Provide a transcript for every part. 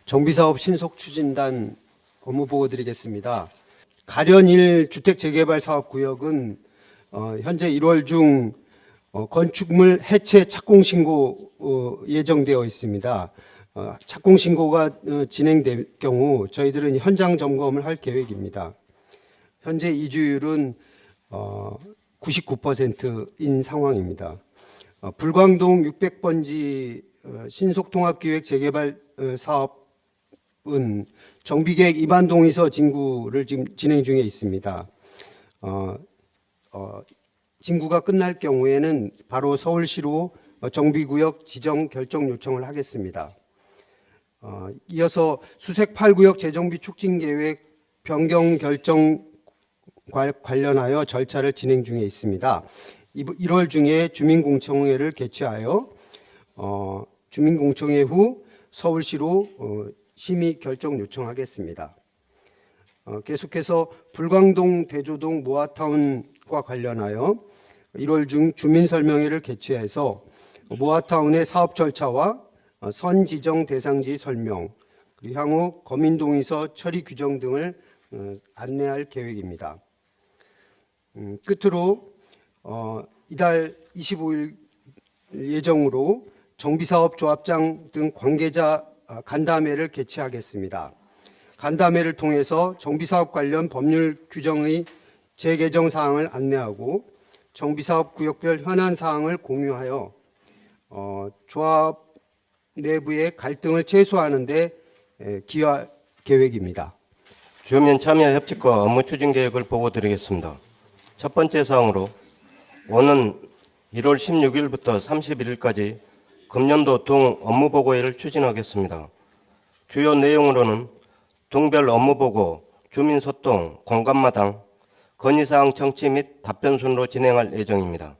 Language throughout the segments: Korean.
정비사업 신속추진단 업무 보고 드리겠습니다. 가련 1 주택재개발사업구역은 현재 1월 중 건축물 해체 착공신고 예정되어 있습니다. 착공신고가 진행될 경우 저희들은 현장 점검을 할 계획입니다. 현재 이주율은 99%인 상황입니다. 불광동 600번지 신속통합기획 재개발 사업은 정비계획 위반 동의서 진구를 지금 진행 중에 있습니다. 진구가 끝날 경우에는 바로 서울시로 정비구역 지정 결정 요청을 하겠습니다. 이어서 수색 8구역 재정비 촉진계획 변경 결정 관련하여 절차를 진행 중에 있습니다. 1월 중에 주민공청회를 개최하여 주민공청회 후 서울시로 심의 결정 요청하겠습니다. 계속해서 불광동 대조동 모아타운과 관련하여 1월 중 주민설명회를 개최해서 모아타운의 사업 절차와 선지정 대상지 설명, 그리고 향후 거민동의서 처리 규정 등을 안내할 계획입니다. 끝으로 이달 25일 예정으로 정비사업 조합장 등 관계자 간담회를 개최하겠습니다. 간담회를 통해서 정비사업 관련 법률 규정의 재개정 사항을 안내하고 정비사업 구역별 현안 사항을 공유하여 조합 내부의 갈등을 최소화하는 데 기여할 계획입니다. 주민 참여 협치과 업무 추진 계획을 보고 드리겠습니다. 첫 번째 사항으로 오는 1월 16일부터 31일까지 금년도 동 업무 보고회를 추진하겠습니다. 주요 내용으로는 동별 업무 보고, 주민 소통, 공감마당, 건의사항 청취 및 답변 순으로 진행할 예정입니다.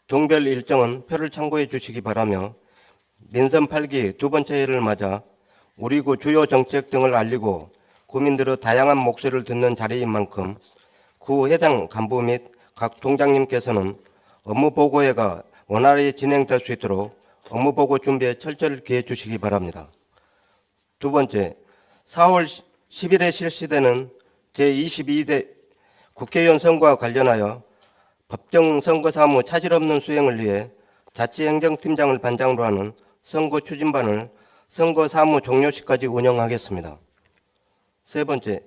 동별 일정은 표를 참고해 주시기 바라며 민선 8기 두 번째 회를 맞아 우리 구 주요 정책 등을 알리고 구민들의 다양한 목소리를 듣는 자리인 만큼 구 해당 간부 및 각 동장님께서는 업무 보고회가 원활히 진행될 수 있도록 업무 보고 준비에 철저히 기해 주시기 바랍니다. 두 번째, 4월 10일에 실시되는 제22대 국회의원 선거와 관련하여 법정 선거 사무 차질 없는 수행을 위해 자치행정팀장을 반장으로 하는 선거 추진반을 선거 사무 종료 시까지 운영하겠습니다. 세 번째,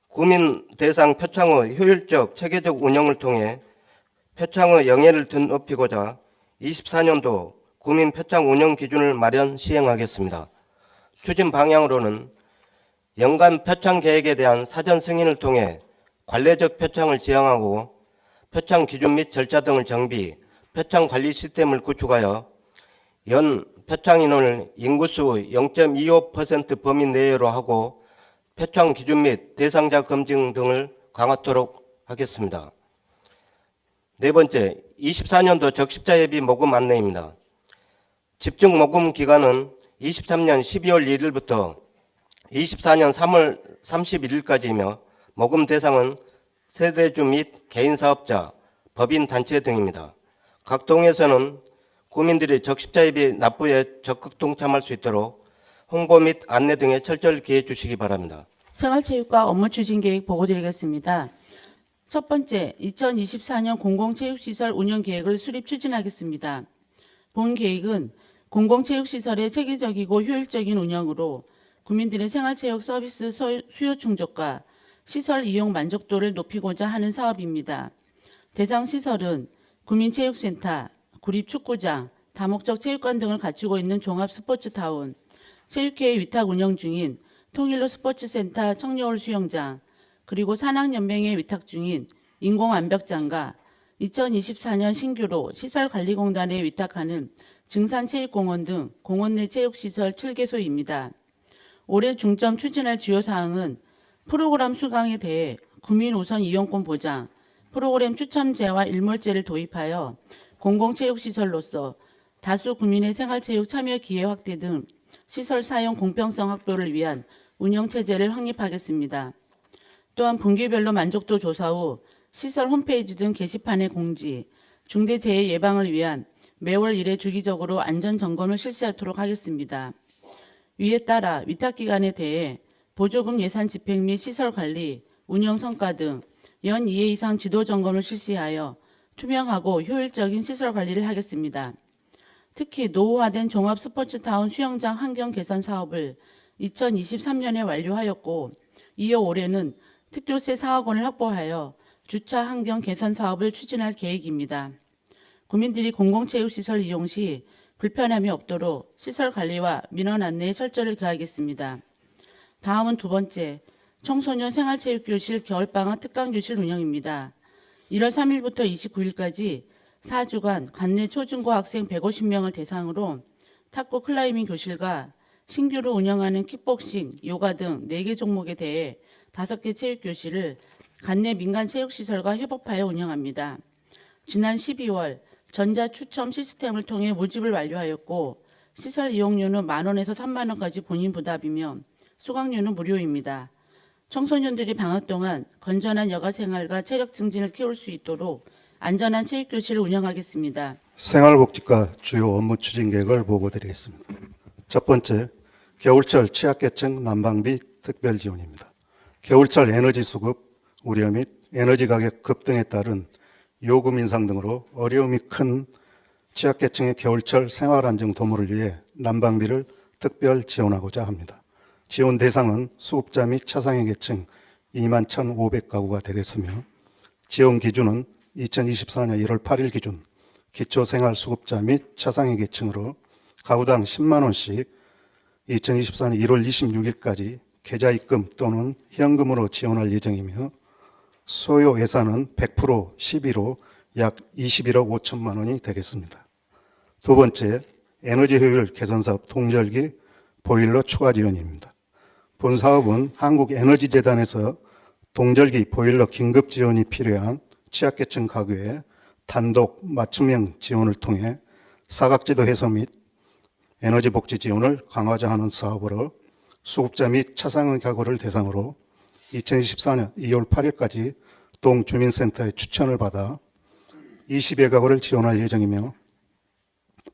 구민 대상 표창의 효율적, 체계적 운영을 통해 표창의 영예를 높이고자 24년도 구민 표창 운영 기준을 마련 시행하겠습니다. 추진 방향으로는 연간 표창 계획에 대한 사전 승인을 통해 관례적 표창을 지향하고 표창 기준 및 절차 등을 정비, 표창 관리 시스템을 구축하여 연 표창 인원을 인구수 0.25% 범위 내외로 하고 표창 기준 및 대상자 검증 등을 강화토록 하겠습니다. 네 번째, 24년도 적십자 예비 모금 안내입니다. 집중 모금 기간은 23년 12월 1일부터 24년 3월 31일까지이며 모금 대상은 세대주 및 개인사업자, 법인 단체 등입니다. 각 동에서는 구민들이 적십자 예비 납부에 적극 동참할 수 있도록 홍보 및 안내 등에 철저히 기해 주시기 바랍니다. 생활체육과 업무 추진 계획 보고 드리겠습니다. 첫 번째, 2024년 공공체육시설 운영 계획을 수립 추진하겠습니다. 본 계획은 공공체육시설의 체계적이고 효율적인 운영으로 국민들의 생활체육 서비스 수요 충족과 시설 이용 만족도를 높이고자 하는 사업입니다. 대상 시설은 구민체육센터, 구립축구장, 다목적 체육관 등을 갖추고 있는 종합스포츠타운, 체육회의 위탁 운영 중인 통일로 스포츠센터 청려홀 수영장, 그리고 산학연맹에 위탁 중인 인공암벽장과 2024년 신규로 시설관리공단에 위탁하는 증산체육공원 등 공원 내 체육시설 7개소입니다. 올해 중점 추진할 주요 사항은 프로그램 수강에 대해 구민 우선 이용권 보장, 프로그램 추첨제와 일몰제를 도입하여 공공체육시설로서 다수 구민의 생활체육 참여 기회 확대 등 시설 사용 공평성 확보를 위한 운영체제를 확립하겠습니다. 또한 분기별로 만족도 조사 후 시설 홈페이지 등 게시판의 공지, 중대재해 예방을 위한 매월 1회 주기적으로 안전점검을 실시하도록 하겠습니다. 이에 따라 위탁기관에 대해 보조금 예산 집행 및 시설 관리, 운영 성과 등 연 2회 이상 지도 점검을 실시하여 투명하고 효율적인 시설 관리를 하겠습니다. 특히 노후화된 종합 스포츠타운 수영장 환경 개선 사업을 2023년에 완료하였고, 이어 올해는 특교세 4억 원을 확보하여 주차 환경 개선 사업을 추진할 계획입니다. 국민들이 공공체육시설 이용 시 불편함이 없도록 시설 관리와 민원 안내에 철저를 기하겠습니다. 다음은 두 번째, 청소년 생활체육교실 겨울방학 특강교실 운영입니다. 1월 3일부터 29일까지 4주간 관내 초중고 학생 150명을 대상으로 탁구 클라이밍 교실과 신규로 운영하는 킥복싱, 요가 등 4개 종목에 대해 5개 체육교실을 관내 민간체육시설과 협업하여 운영합니다. 지난 12월 전자추첨 시스템을 통해 모집을 완료하였고, 시설 이용료는 만원에서 3만원까지 본인 부담이며 수강료는 무료입니다. 청소년들이 방학 동안 건전한 여가 생활과 체력 증진을 키울 수 있도록 안전한 체육교실을 운영하겠습니다. 생활복지과 주요 업무 추진 계획을 보고드리겠습니다. 첫 번째, 겨울철 취약계층 난방비 특별 지원입니다. 겨울철 에너지 수급, 우려 및 에너지 가격 급등에 따른 요금 인상 등으로 어려움이 큰 취약계층의 겨울철 생활안정 도모를 위해 난방비를 특별 지원하고자 합니다. 지원 대상은 수급자 및 차상위 계층 21,500가구가 되겠으며, 지원 기준은 2024년 1월 8일 기준 기초생활수급자 및 차상위 계층으로 가구당 10만 원씩 2024년 1월 26일까지 계좌입금 또는 현금으로 지원할 예정이며, 소요 예산은 100% 12로 약 21억 5천만 원이 되겠습니다. 두 번째, 에너지 효율 개선 사업 동절기 보일러 추가 지원입니다. 본 사업은 한국에너지재단에서 동절기 보일러 긴급 지원이 필요한 취약계층 가구에 단독 맞춤형 지원을 통해 사각지도 해소 및 에너지 복지 지원을 강화하자 하는 사업으로 수급자 및 차상위 가구를 대상으로 2024년 2월 8일까지 동주민센터의 추천을 받아 20여 가구를 지원할 예정이며,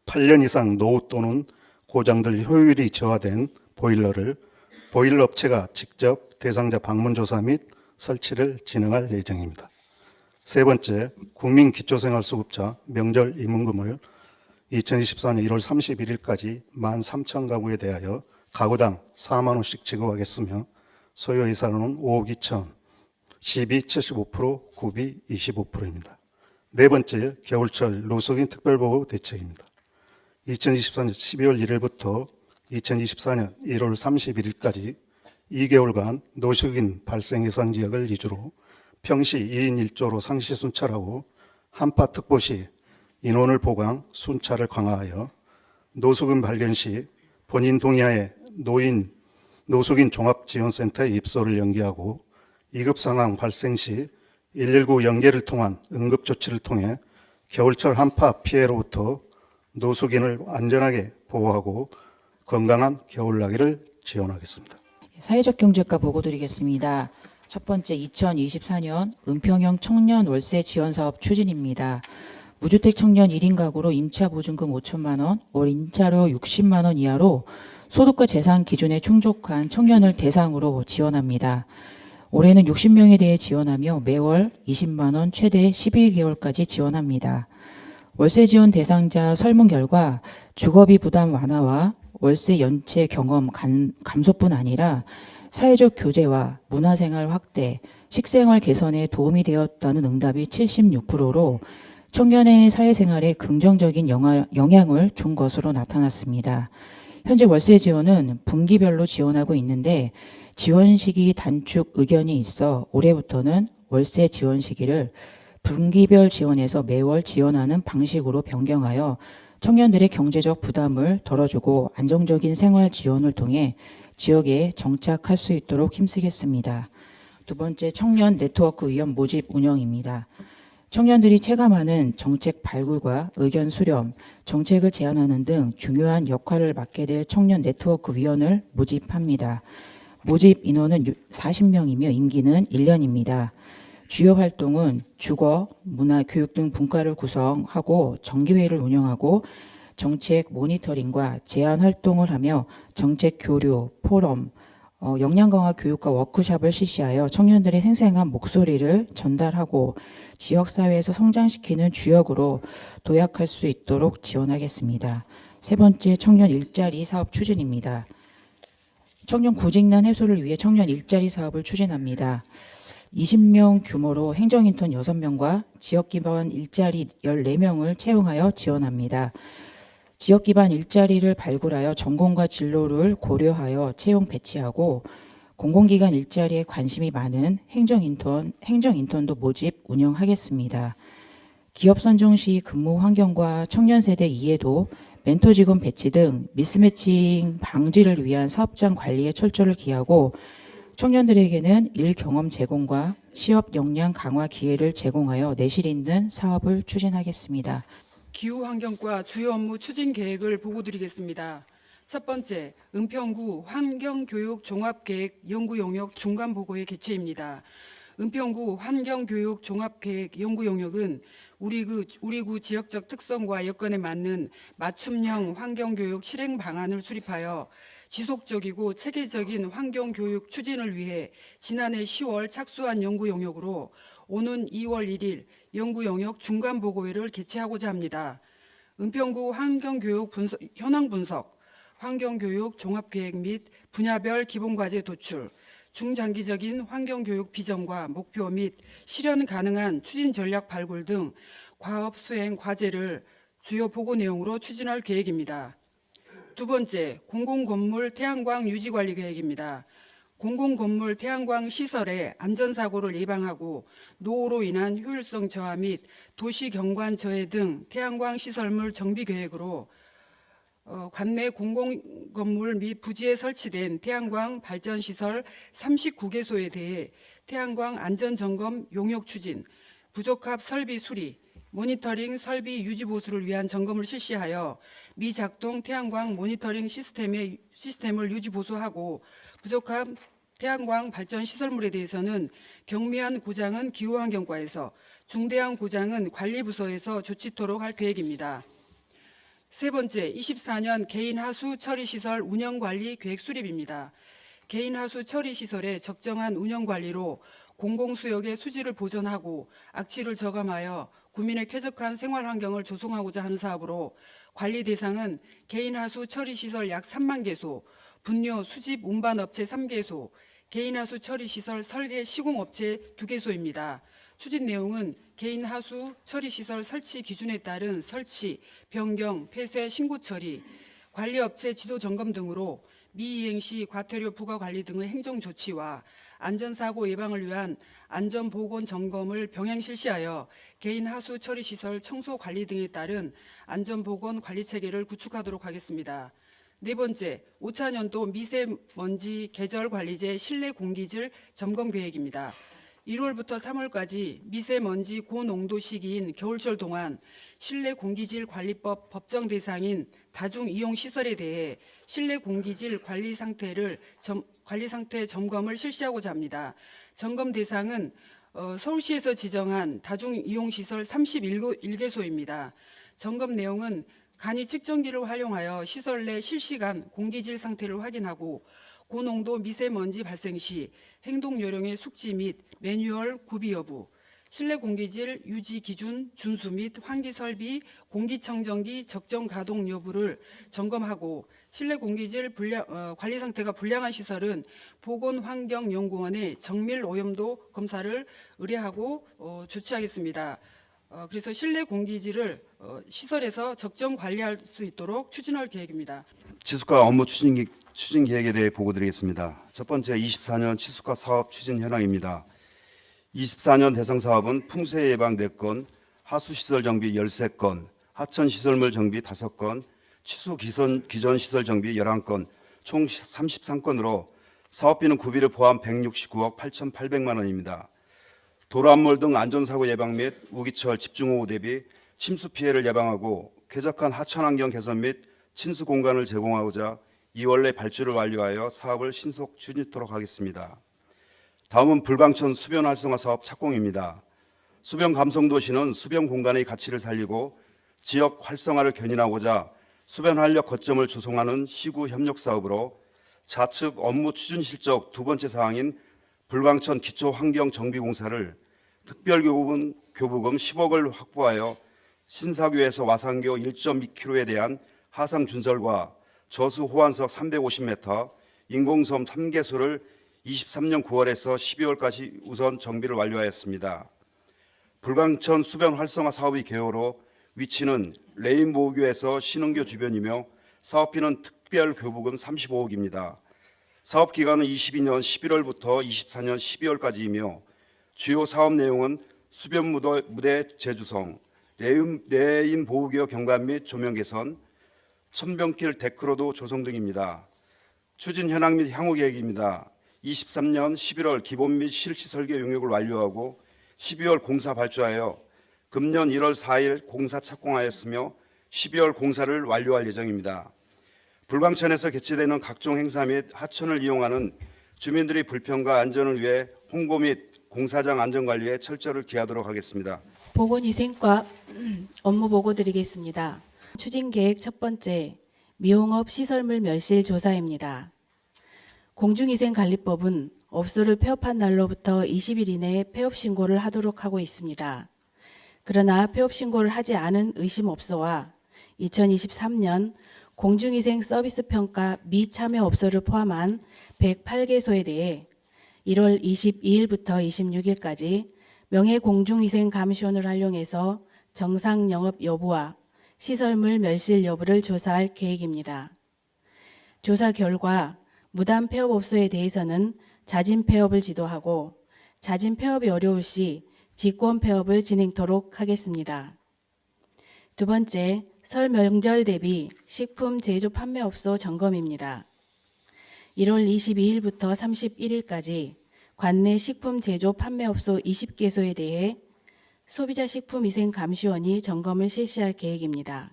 8년 이상 노후 또는 고장들 효율이 저하된 보일러를 보일러 업체가 직접 대상자 방문 조사 및 설치를 진행할 예정입니다. 세 번째, 국민기초생활수급자 명절 임금을 2024년 1월 31일까지 13,000가구에 대하여 가구당 4만 원씩 지급하겠으며, 소요 예산은 5억 2천, 시비 75%, 구비 25%입니다. 네 번째, 겨울철 노숙인 특별보호 대책입니다. 2024년 12월 1일부터 2024년 1월 31일까지 2개월간 노숙인 발생 예상 지역을 위주로 평시 2인 1조로 상시 순찰하고 한파 특보 시 인원을 보강, 순찰을 강화하여 노숙인 발견 시 본인 동의하에 노숙인 종합지원센터에 입소를 연기하고, 위급 상황 발생 시 119 연계를 통한 응급조치를 통해 겨울철 한파 피해로부터 노숙인을 안전하게 보호하고 건강한 겨울나기를 지원하겠습니다. 사회적 경제과 보고드리겠습니다. 첫 번째, 2024년 은평형 청년 월세 지원 사업 추진입니다. 무주택 청년 1인 가구로 임차 보증금 5천만 원, 월 임차료 60만 원 이하로 소득과 재산 기준에 충족한 청년을 대상으로 지원합니다. 올해는 60명에 대해 지원하며 매월 20만 원, 최대 12개월까지 지원합니다. 월세 지원 대상자 설문 결과 주거비 부담 완화와 월세 연체 경험 감소뿐 아니라 사회적 교제와 문화생활 확대, 식생활 개선에 도움이 되었다는 응답이 76%로 청년의 사회생활에 긍정적인 영향을 준 것으로 나타났습니다. 현재 월세 지원은 분기별로 지원하고 있는데, 지원 시기 단축 의견이 있어 올해부터는 월세 지원 시기를 분기별 지원에서 매월 지원하는 방식으로 변경하여 청년들의 경제적 부담을 덜어주고 안정적인 생활 지원을 통해 지역에 정착할 수 있도록 힘쓰겠습니다. 두 번째, 청년 네트워크 위원 모집 운영입니다. 청년들이 체감하는 정책 발굴과 의견 수렴, 정책을 제안하는 등 중요한 역할을 맡게 될 청년 네트워크 위원을 모집합니다. 모집 인원은 40명이며 임기는 1년입니다. 주요 활동은 주거, 문화, 교육 등 분과를 구성하고 정기회의를 운영하고 정책 모니터링과 제안 활동을 하며 정책 교류, 포럼, 역량 강화 교육과 워크숍을 실시하여 청년들의 생생한 목소리를 전달하고 지역사회에서 성장시키는 주역으로 도약할 수 있도록 지원하겠습니다. 세 번째, 청년 일자리 사업 추진입니다. 청년 구직난 해소를 위해 청년 일자리 사업을 추진합니다. 20명 규모로 행정인턴 6명과 지역기반 일자리 14명을 채용하여 지원합니다. 지역기반 일자리를 발굴하여 전공과 진로를 고려하여 채용 배치하고 공공기관 일자리에 관심이 많은 행정인턴도 모집 운영하겠습니다. 기업 선정 시 근무 환경과 청년 세대 이해도, 멘토 직원 배치 등 미스매칭 방지를 위한 사업장 관리에 철저를 기하고 청년들에게는 일 경험 제공과 취업 역량 강화 기회를 제공하여 내실 있는 사업을 추진하겠습니다. 기후환경과 주요 업무 추진 계획을 보고드리겠습니다. 첫 번째, 은평구 환경교육 종합계획 연구용역 중간보고의 개최입니다. 은평구 환경교육 종합계획 연구용역은 우리 구 지역적 특성과 여건에 맞는 맞춤형 환경교육 실행 방안을 수립하여 지속적이고 체계적인 환경교육 추진을 위해 지난해 10월 착수한 연구용역으로 오는 2월 1일 연구용역 중간보고회를 개최하고자 합니다. 은평구 환경교육 현황 분석, 환경교육 종합계획 및 분야별 기본과제 도출, 중장기적인 환경교육 비전과 목표 및 실현 가능한 추진 전략 발굴 등 과업 수행 과제를 주요 보고 내용으로 추진할 계획입니다. 두 번째, 공공건물 태양광 유지관리 계획입니다. 공공건물 태양광 시설의 안전사고를 예방하고 노후로 인한 효율성 저하 및 도시 경관 저해 등 태양광 시설물 정비 계획으로 관내 공공건물 및 부지에 설치된 태양광 발전시설 39개소에 대해 태양광 안전점검 용역 추진, 부적합 설비 수리, 모니터링 설비 유지 보수를 위한 점검을 실시하여 미작동 태양광 모니터링 시스템을 유지 보수하고 부적합 태양광 발전 시설물에 대해서는 경미한 고장은 기후환경과에서, 중대한 고장은 관리부서에서 조치토록 할 계획입니다. 세 번째, 24년 개인하수 처리시설 운영관리 계획 수립입니다. 개인하수 처리시설의 적정한 운영관리로 공공수역의 수질을 보존하고 악취를 저감하여 구민의 쾌적한 생활환경을 조성하고자 하는 사업으로 관리 대상은 개인하수 처리시설 약 3만 개소, 분뇨 수집 운반업체 3개소, 개인하수 처리시설 설계 시공업체 2개소입니다. 추진 내용은 개인하수 처리시설 설치 기준에 따른 설치, 변경, 폐쇄, 신고 처리, 관리업체 지도 점검 등으로 미이행 시 과태료 부과 관리 등의 행정조치와 안전사고 예방을 위한 안전보건 점검을 병행 실시하여 개인하수 처리시설 청소 관리 등에 따른 안전보건 관리체계를 구축하도록 하겠습니다. 네 번째, 5차년도 미세먼지 계절관리제 실내 공기질 점검 계획입니다. 1월부터 3월까지 미세먼지 고농도 시기인 겨울철 동안 실내 공기질 관리법 법정 대상인 다중이용시설에 대해 실내 공기질 관리 상태 점검을 실시하고자 합니다. 점검 대상은 서울시에서 지정한 다중이용시설 31개소입니다. 점검 내용은 간이 측정기를 활용하여 시설 내 실시간 공기질 상태를 확인하고 고농도 미세먼지 발생 시 행동 요령의 숙지 및 매뉴얼 구비 여부, 실내 공기질 유지 기준 준수 및 환기 설비, 공기청정기 적정 가동 여부를 점검하고 실내 공기질 관리 상태가 불량한 시설은 보건환경연구원에 정밀 오염도 검사를 의뢰하고 조치하겠습니다. 그래서 실내 공기질을 시설에서 적정 관리할 수 있도록 추진할 계획입니다. 치수과 업무 추진 계획에 대해 보고드리겠습니다. 첫 번째, 24년 치수과 사업 추진 현황입니다. 24년 대상 사업은 풍세 예방 4건, 하수시설 정비 13건, 하천시설물 정비 5건, 치수 기존 시설 정비 11건, 총 33건으로 사업비는 구비를 포함 169억 8,800만 원입니다. 도로암몰 등 안전사고 예방 및 우기철 집중호우 대비 침수 피해를 예방하고 쾌적한 하천환경 개선 및 친수 공간을 제공하고자 2월 내 발주를 완료하여 사업을 신속 추진토록 하겠습니다. 다음은 불광천 수변 활성화 사업 착공입니다. 수변 감성도시는 수변 공간의 가치를 살리고 지역 활성화를 견인하고자 수변 활력 거점을 조성하는 시구 협력 사업으로 좌측 업무 추진 실적 두 번째 사항인 불광천 기초환경정비공사를 특별교부금 10억을 확보하여 신사교에서 와산교 1.2km에 대한 하상 준설과 저수 호환석 350m, 인공섬 3개소를 23년 9월에서 12월까지 우선 정비를 완료하였습니다. 불광천 수변 활성화 사업의 개요로 위치는 레인보호교에서 신흥교 주변이며 사업비는 특별교부금 35억입니다. 사업 기간은 22년 11월부터 24년 12월까지이며 주요 사업 내용은 수변 무대 재주성, 레인 보호교 경관 및 조명 개선, 천병길 데크로드 조성 등입니다. 추진 현황 및 향후 계획입니다. 23년 11월 기본 및 실시 설계 용역을 완료하고 12월 공사 발주하여 금년 1월 4일 공사 착공하였으며 12월 공사를 완료할 예정입니다. 불광천에서 개최되는 각종 행사 및 하천을 이용하는 주민들의 불편과 안전을 위해 홍보 및 공사장 안전관리에 철저를 기하도록 하겠습니다. 보건위생과 업무 보고 드리겠습니다. 추진계획 첫 번째, 미용업 시설물 멸실 조사입니다. 공중위생관리법은 업소를 폐업한 날로부터 20일 이내에 폐업 신고를 하도록 하고 있습니다. 그러나 폐업 신고를 하지 않은 의심업소와 2023년 공중위생 서비스 평가 미참여 업소를 포함한 108개소에 대해 1월 22일부터 26일까지 명예공중위생감시원을 활용해서 정상 영업 여부와 시설물 멸실 여부를 조사할 계획입니다. 조사 결과 무단 폐업 업소에 대해서는 자진 폐업을 지도하고 자진 폐업이 어려울 시 직권 폐업을 진행토록 하겠습니다. 두 번째, 설 명절 대비 식품 제조 판매업소 점검입니다. 1월 22일부터 31일까지 관내 식품 제조 판매업소 20개소에 대해 소비자식품위생감시원이 점검을 실시할 계획입니다.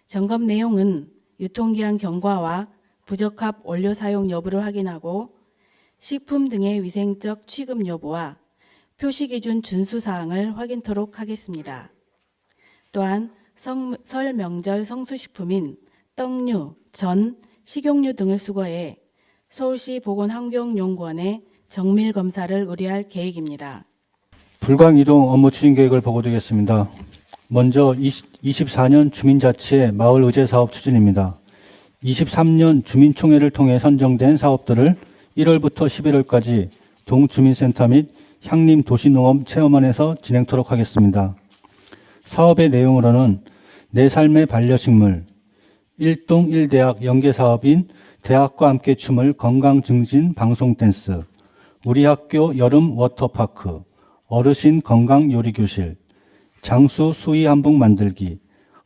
점검 내용은 유통기한 경과와 부적합 원료 사용 여부를 확인하고 식품 등의 위생적 취급 여부와 표시기준 준수사항을 확인토록 하겠습니다. 또한 설 명절 성수식품인 떡류, 전, 식용유 등을 수거해 서울시 보건환경연구원에 정밀검사를 의뢰할 계획입니다. 불광이동 업무 추진 계획을 보고드리겠습니다. 먼저 24년 주민자치의 마을의제사업 추진입니다. 23년 주민총회를 통해 선정된 사업들을 1월부터 11월까지 동주민센터 및 향림도시농업 체험원에서 진행토록 하겠습니다. 사업의 내용으로는 내 삶의 반려식물, 1동 1대학 연계사업인 대학과 함께 춤을 건강증진 방송댄스, 우리 학교 여름 워터파크, 어르신 건강요리교실, 장수 수의 한복 만들기,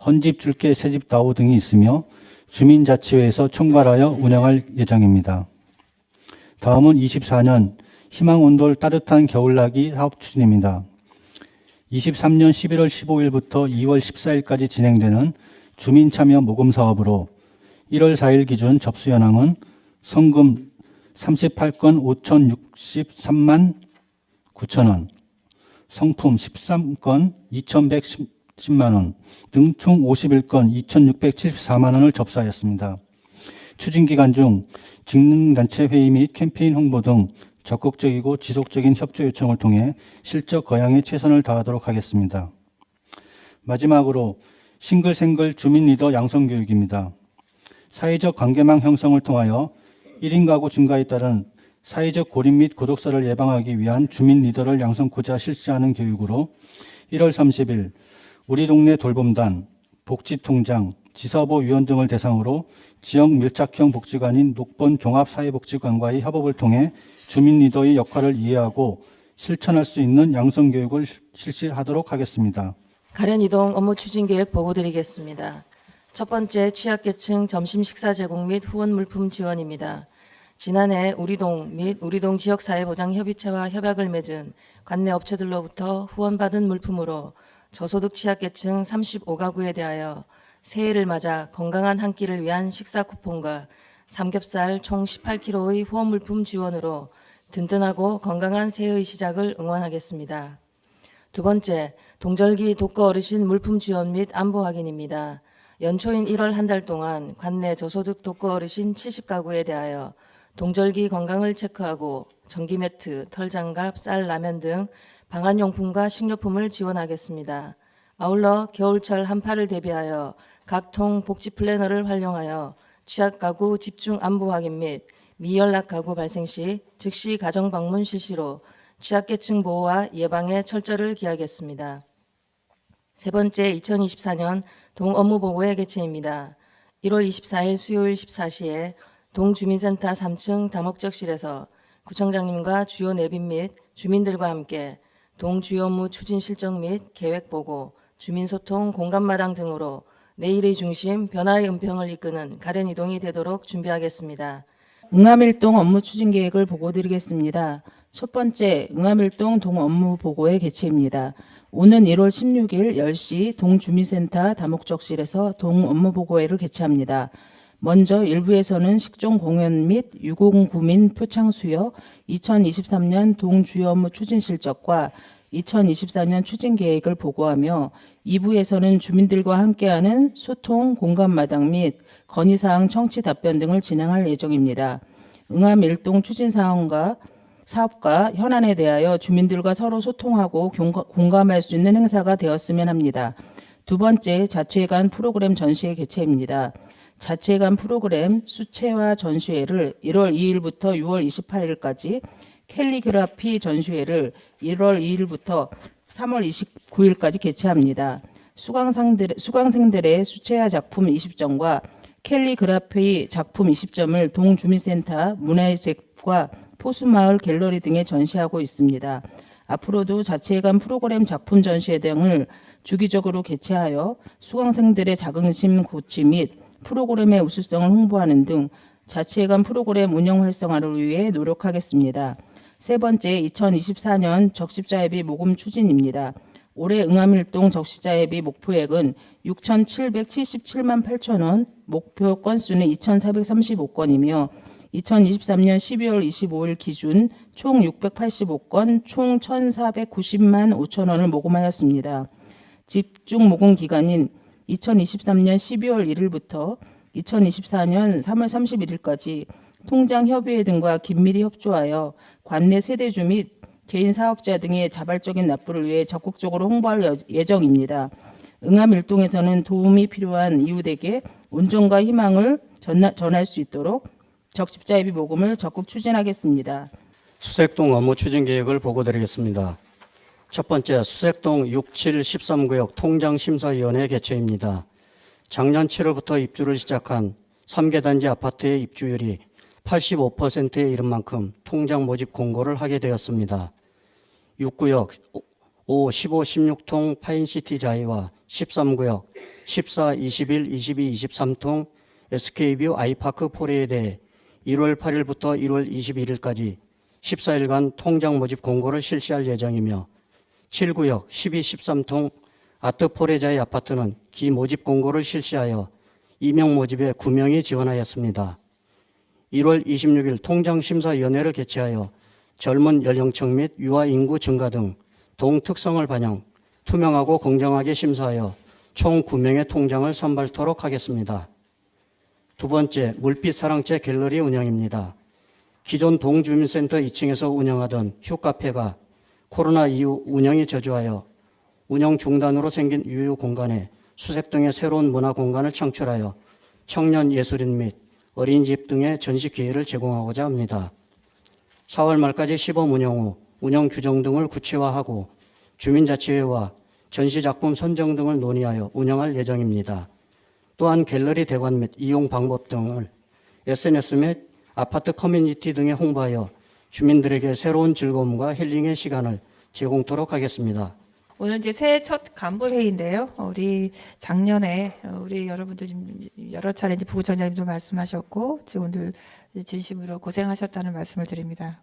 헌집 줄게 새집 다오 등이 있으며 주민자치회에서 총괄하여 운영할 예정입니다. 다음은 24년 희망온돌 따뜻한 겨울나기 사업 추진입니다. 23년 11월 15일부터 2월 14일까지 진행되는 주민참여 모금 사업으로 1월 4일 기준 접수 현황은 성금 38건 5,063만 9천 원, 성품 13건 2,110만 원 등 총 51건 2,674만 원을 접수하였습니다. 추진 기간 중 직능단체 회의 및 캠페인 홍보 등 적극적이고 지속적인 협조 요청을 통해 실적 거양에 최선을 다하도록 하겠습니다. 마지막으로 싱글생글 주민 리더 양성 교육입니다. 사회적 관계망 형성을 통하여 1인 가구 증가에 따른 사회적 고립 및 고독사를 예방하기 위한 주민 리더를 양성코자 실시하는 교육으로 1월 30일 우리 동네 돌봄단, 복지통장, 지사보위원 등을 대상으로 지역 밀착형 복지관인 녹본 종합사회복지관과의 협업을 통해 주민 리더의 역할을 이해하고 실천할 수 있는 양성교육을 실시하도록 하겠습니다. 가련이동 업무 추진 계획 보고 드리겠습니다. 첫 번째, 취약계층 점심 식사 제공 및 후원 물품 지원입니다. 지난해 우리동 및 우리동 지역사회보장협의체와 협약을 맺은 관내 업체들로부터 후원받은 물품으로 저소득 취약계층 35가구에 대하여 새해를 맞아 건강한 한 끼를 위한 식사 쿠폰과 삼겹살 총 18kg의 후원 물품 지원으로 든든하고 건강한 새해의 시작을 응원하겠습니다. 두 번째, 동절기 독거 어르신 물품 지원 및 안보 확인입니다. 연초인 1월 한 달 동안 관내 저소득 독거 어르신 70가구에 대하여 동절기 건강을 체크하고 전기 매트, 털장갑, 쌀, 라면 등 방한용품과 식료품을 지원하겠습니다. 아울러 겨울철 한파를 대비하여 각 통 복지 플래너를 활용하여 취약 가구 집중 안부 확인 및 미연락 가구 발생 시 즉시 가정 방문 실시로 취약계층 보호와 예방에 철저를 기하겠습니다. 세 번째, 2024년 동 업무보고의 개최입니다. 1월 24일 수요일 14시에 동주민센터 3층 다목적실에서 구청장님과 주요 내빈 및 주민들과 함께 동 주요 업무 추진 실정 및 계획 보고, 주민소통, 공감마당 등으로 내일의 중심, 변화의 은평을 이끄는 가련 이동이 되도록 준비하겠습니다. 응암일동 업무 추진 계획을 보고드리겠습니다. 첫 번째, 응암일동 동 업무 보고의 개최입니다. 오는 1월 16일 10시 동주민센터 다목적실에서 동 업무 보고회를 개최합니다. 먼저 1부에서는 식종 공연 및 유공구민 표창 수여, 2023년 동 주요 업무 추진 실적과 2024년 추진 계획을 보고하며 2부에서는 주민들과 함께하는 소통, 공감마당 및 건의사항 청취 답변 등을 진행할 예정입니다. 응암일동 추진사항과 사업과 현안에 대하여 주민들과 서로 소통하고 공감할 수 있는 행사가 되었으면 합니다. 두 번째, 자체관 프로그램 전시회 개최입니다. 자체관 프로그램 수채화 전시회를 1월 2일부터 6월 28일까지, 캘리그라피 전시회를 1월 2일부터 3월 29일까지 개최합니다. 수강생들의 수채화 작품 20점과 캘리그라피 작품 20점을 동주민센터 문화예술과 포수마을 갤러리 등에 전시하고 있습니다. 앞으로도 자체관 프로그램 작품 전시회 등을 주기적으로 개최하여 수강생들의 자긍심 고취 및 프로그램의 우수성을 홍보하는 등 자치회관 프로그램 운영 활성화를 위해 노력하겠습니다. 세 번째, 2024년 적십자예비 모금 추진입니다. 올해 응암일동 적십자예비 목표액은 6,777만 8천 원, 목표 건수는 2,435건이며 2023년 12월 25일 기준 총 685건, 총 1,490만 5천 원을 모금하였습니다. 집중 모금 기간인 2023년 12월 1일부터 2024년 3월 31일까지 통장 협의회 등과 긴밀히 협조하여 관내 세대주 및 개인 사업자 등의 자발적인 납부를 위해 적극적으로 홍보할 예정입니다. 응암일동에서는 도움이 필요한 이웃에게 온정과 희망을 전할 수 있도록 적십자예비 모금을 적극 추진하겠습니다. 수색동 업무 추진 계획을 보고드리겠습니다. 첫 번째, 수색동 6, 7, 13구역 통장심사위원회 개최입니다. 작년 7월부터 입주를 시작한 3개 단지 아파트의 입주율이 85%에 이른 만큼 통장 모집 공고를 하게 되었습니다. 6구역 5, 15, 16통 파인시티 자이와 13구역 14, 21, 22, 23통 SK뷰 아이파크 포레에 대해 1월 8일부터 1월 21일까지 14일간 통장 모집 공고를 실시할 예정이며 7구역 12, 13통 아트포레자의 아파트는 기모집 공고를 실시하여 임용 모집에 9명이 지원하였습니다. 1월 26일 통장심사위원회를 개최하여 젊은 연령층 및 유아 인구 증가 등 동 특성을 반영, 투명하고 공정하게 심사하여 총 9명의 통장을 선발토록 하겠습니다. 두 번째, 물빛 사랑채 갤러리 운영입니다. 기존 동주민센터 2층에서 운영하던 휴카페가 코로나 이후 운영이 저조하여 운영 중단으로 생긴 유휴 공간에 수색동의 새로운 문화 공간을 창출하여 청년 예술인 및 어린이집 등의 전시 기회를 제공하고자 합니다. 4월 말까지 시범 운영 후 운영 규정 등을 구체화하고 주민자치회와 전시작품 선정 등을 논의하여 운영할 예정입니다. 또한 갤러리 대관 및 이용 방법 등을 SNS 및 아파트 커뮤니티 등에 홍보하여 주민들에게 새로운 즐거움과 힐링의 시간을 제공토록 하겠습니다. 오늘 이제 새해 첫 간부회의인데요. 우리 작년에 우리 여러분들 좀 여러 차례 이제 부구청장님도 말씀하셨고 직원들 진심으로 고생하셨다는 말씀을 드립니다.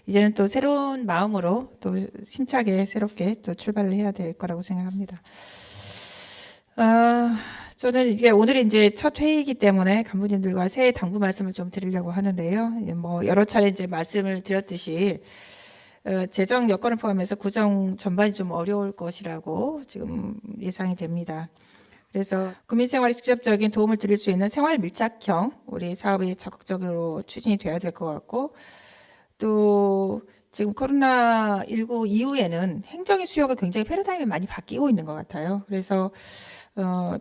이제는 또 새로운 마음으로 또 힘차게 새롭게 또 출발을 해야 될 거라고 생각합니다. 저는 이게 오늘이 이제 첫 회의이기 때문에 간부님들과 새해 당부 말씀을 좀 드리려고 하는데요. 뭐 여러 차례 이제 말씀을 드렸듯이 재정 여건을 포함해서 구정 전반이 좀 어려울 것이라고 지금 예상이 됩니다. 그래서 국민 생활에 직접적인 도움을 드릴 수 있는 생활 밀착형 우리 사업이 적극적으로 추진이 돼야 될 것 같고, 또 지금 코로나19 이후에는 행정의 수요가 굉장히 패러다임이 많이 바뀌고 있는 것 같아요. 그래서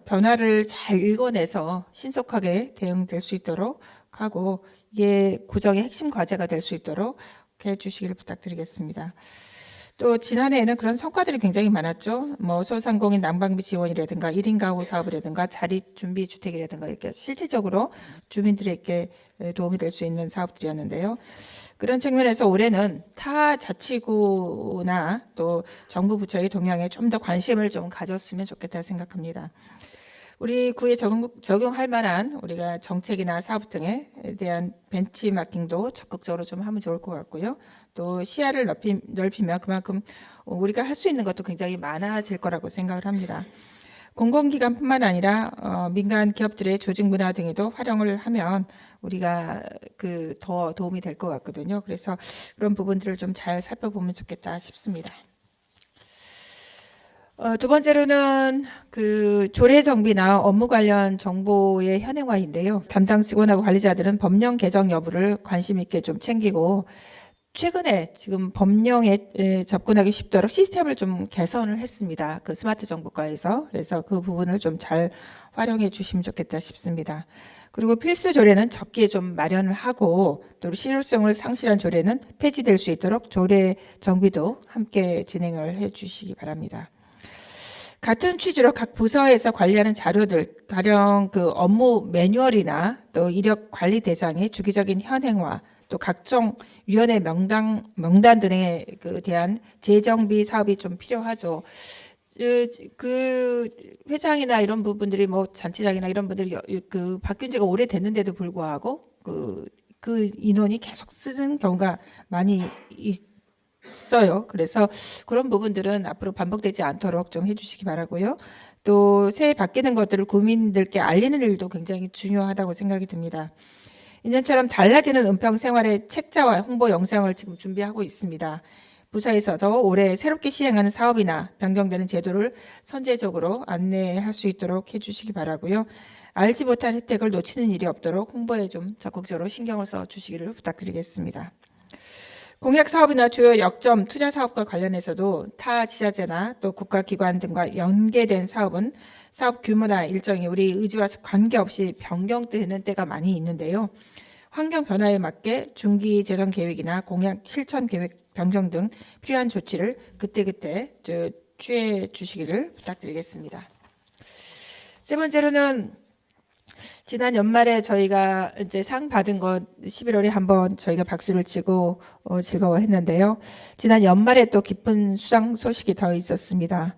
변화를 잘 읽어내서 신속하게 대응될 수 있도록 하고, 이게 구정의 핵심 과제가 될 수 있도록 해주시기를 부탁드리겠습니다. 또 지난해에는 그런 성과들이 굉장히 많았죠. 뭐 소상공인 난방비 지원이라든가 1인 가구 사업이라든가 자립 준비 주택이라든가 이렇게 실질적으로 주민들에게 도움이 될 수 있는 사업들이었는데요. 그런 측면에서 올해는 타 자치구나 또 정부 부처의 동향에 좀 더 관심을 좀 가졌으면 좋겠다 생각합니다. 우리 구에 적용할 만한 우리가 정책이나 사업 등에 대한 벤치마킹도 적극적으로 좀 하면 좋을 것 같고요. 또 시야를 넓히면 그만큼 우리가 할 수 있는 것도 굉장히 많아질 거라고 생각을 합니다. 공공기관뿐만 아니라 민간 기업들의 조직 문화 등에도 활용을 하면 우리가 더 도움이 될 것 같거든요. 그래서 그런 부분들을 좀 잘 살펴보면 좋겠다 싶습니다. 두 번째로는 조례 정비나 업무 관련 정보의 현행화인데요. 담당 직원하고 관리자들은 법령 개정 여부를 관심 있게 좀 챙기고, 최근에 지금 법령에 접근하기 쉽도록 시스템을 좀 개선을 했습니다. 그 스마트 정보과에서. 그래서 그 부분을 좀 잘 활용해 주시면 좋겠다 싶습니다. 그리고 필수 조례는 적게 좀 마련을 하고, 또 실효성을 상실한 조례는 폐지될 수 있도록 조례 정비도 함께 진행을 해 주시기 바랍니다. 같은 취지로 각 부서에서 관리하는 자료들, 가령 업무 매뉴얼이나 또 이력 관리 대상의 주기적인 현행화, 또 각종 위원회 명단 등에 대한 재정비 사업이 좀 필요하죠. 회장이나 이런 부분들이 잔치장이나 이런 분들이 바뀐 지가 오래됐는데도 불구하고 그 인원이 계속 쓰는 경우가 많이 있어요. 그래서 그런 부분들은 앞으로 반복되지 않도록 좀 해주시기 바라고요. 또 새해 바뀌는 것들을 국민들께 알리는 일도 굉장히 중요하다고 생각이 듭니다. 인연처럼 달라지는 은평 생활의 책자와 홍보 영상을 지금 준비하고 있습니다. 부서에서도 올해 새롭게 시행하는 사업이나 변경되는 제도를 선제적으로 안내할 수 있도록 해주시기 바라고요. 알지 못한 혜택을 놓치는 일이 없도록 홍보에 좀 적극적으로 신경을 써주시기를 부탁드리겠습니다. 공약 사업이나 주요 역점 투자 사업과 관련해서도 타 지자체나 또 국가기관 등과 연계된 사업은 사업 규모나 일정이 우리 의지와 관계없이 변경되는 때가 많이 있는데요. 환경 변화에 맞게 중기 재정 계획이나 공약 실천 계획 변경 등 필요한 조치를 그때그때 취해 주시기를 부탁드리겠습니다. 세 번째로는 지난 연말에 저희가 이제 상 받은 것 11월에 한번 저희가 박수를 치고 즐거워했는데요. 지난 연말에 또 깊은 수상 소식이 더 있었습니다.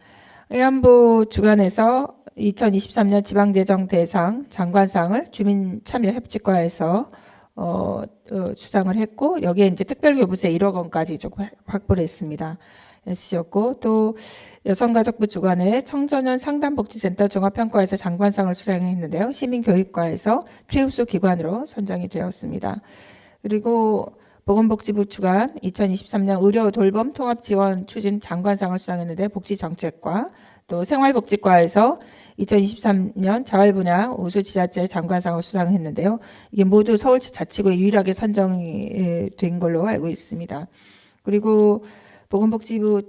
의안부 주관에서 2023년 지방재정 대상 장관상을 주민참여협직과에서 수상을 했고, 여기에 이제 특별교부세 1억 원까지 조금 확보를 했습니다. 해주셨고, 또 여성가족부 주관의 청소년 상담복지센터 종합평가에서 장관상을 수상했는데요. 시민교육과에서 최우수 기관으로 선정이 되었습니다. 그리고 보건복지부 주관 2023년 의료 돌봄 통합 지원 추진 장관상을 수상했는데 복지정책과 또 생활복지과에서 2023년 자활 분야 우수 지자체 장관상을 수상했는데요. 이게 모두 서울자치구에 유일하게 선정이 된 걸로 알고 있습니다. 그리고 보건복지부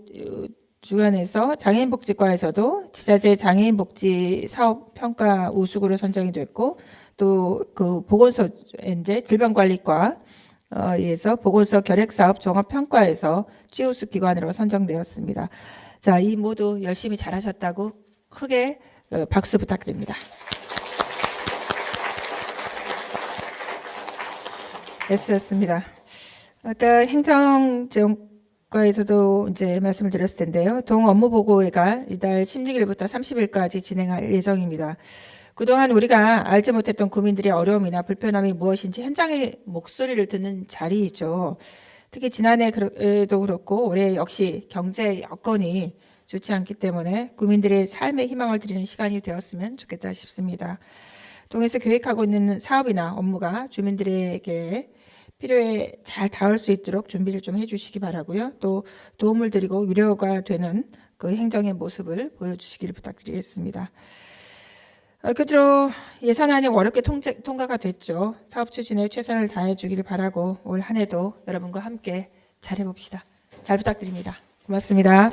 주관에서 장애인복지과에서도 지자체 장애인복지 사업 평가 우수구로 선정이 됐고, 또 보건소 이제 질병관리과에서 보건소 결핵사업 종합평가에서 최우수 기관으로 선정되었습니다. 자, 이 모두 열심히 잘하셨다고 크게 박수 부탁드립니다. S였습니다. 아까 행정재정과에서도 이제 말씀을 드렸을 텐데요. 동 업무 보고회가 이달 16일부터 30일까지 진행할 예정입니다. 그동안 우리가 알지 못했던 국민들의 어려움이나 불편함이 무엇인지 현장의 목소리를 듣는 자리이죠. 특히 지난해도 그렇고 올해 역시 경제 여건이 좋지 않기 때문에 국민들의 삶의 희망을 드리는 시간이 되었으면 좋겠다 싶습니다. 동에서 계획하고 있는 사업이나 업무가 주민들에게 필요에 잘 닿을 수 있도록 준비를 좀 해주시기 바라고요. 또 도움을 드리고 위로가 되는 그 행정의 모습을 보여주시기를 부탁드리겠습니다. 그대로 예산안이 어렵게 통과가 됐죠. 사업 추진에 최선을 다해 주기를 바라고 올 한 해도 여러분과 함께 잘해봅시다. 잘 부탁드립니다. 고맙습니다.